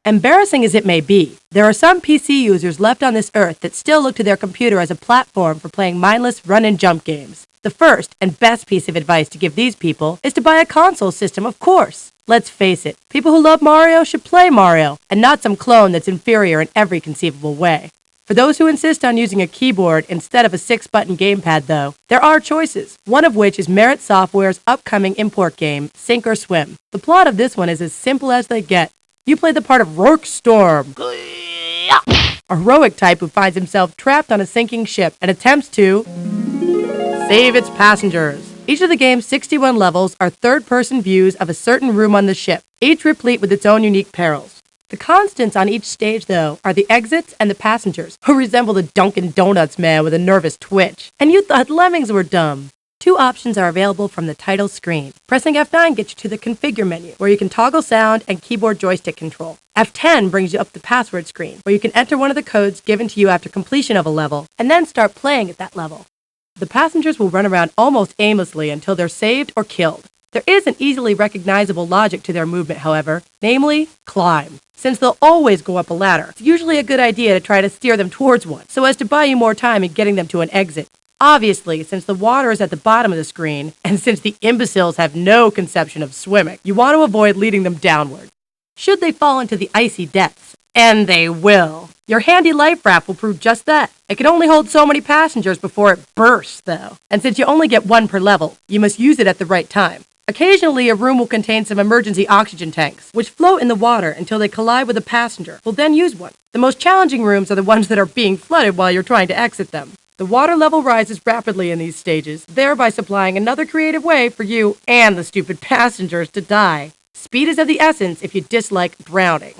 Embarrassing as it may be, there are some PC users left on this earth that still look to their computer as a platform for playing mindless run-and-jump games. The first and best piece of advice to give these people is to buy a console system, of course. Let's face it, people who love Mario should play Mario, and not some clone that's inferior in every conceivable way. For those who insist on using a keyboard instead of a 6-button gamepad, though, there are choices, one of which is Merit Software's upcoming import game, Sink or Swim. The plot of this one is as simple as they get. You play the part of Rourke Storm, a heroic type who finds himself trapped on a sinking ship and attempts to save its passengers. Each of the game's 61 levels are third-person views of a certain room on the ship, each replete with its own unique perils. The constants on each stage, though, are the exits and the passengers, who resemble the Dunkin' Donuts man with a nervous twitch. And you thought lemmings were dumb. 2 options are available from the title screen. Pressing F9 gets you to the configure menu, where you can toggle sound and keyboard joystick control. F10 brings you up the password screen, where you can enter one of the codes given to you after completion of a level, and then start playing at that level. The passengers will run around almost aimlessly until they're saved or killed. There is an easily recognizable logic to their movement, however, namely, climb. Since they'll always go up a ladder, it's usually a good idea to try to steer them towards one, so as to buy you more time in getting them to an exit. Obviously, since the water is at the bottom of the screen, and since the imbeciles have no conception of swimming, you want to avoid leading them downward. Should they fall into the icy depths, and they will, your handy life raft will prove just that. It can only hold so many passengers before it bursts, though, and since you only get one per level, you must use it at the right time. Occasionally, a room will contain some emergency oxygen tanks, which float in the water until they collide with a passenger. We'll then use one. The most challenging rooms are the ones that are being flooded while you're trying to exit them. The water level rises rapidly in these stages, thereby supplying another creative way for you and the stupid passengers to die. Speed is of the essence if you dislike drowning.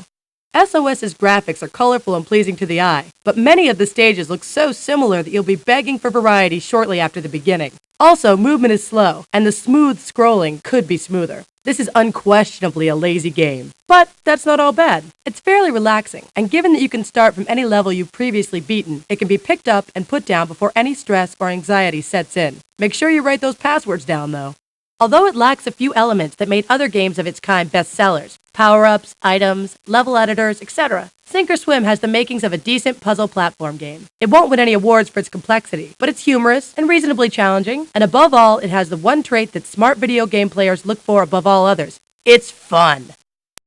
SOS's graphics are colorful and pleasing to the eye, but many of the stages look so similar that you'll be begging for variety shortly after the beginning. Also, movement is slow, and the smooth scrolling could be smoother. This is unquestionably a lazy game, but that's not all bad. It's fairly relaxing, and given that you can start from any level you've previously beaten, it can be picked up and put down before any stress or anxiety sets in. Make sure you write those passwords down, though. Although it lacks a few elements that made other games of its kind bestsellers, power-ups, items, level editors, etc., Sink or Swim has the makings of a decent puzzle platform game. It won't win any awards for its complexity, but it's humorous and reasonably challenging, and above all, it has the one trait that smart video game players look for above all others. It's fun!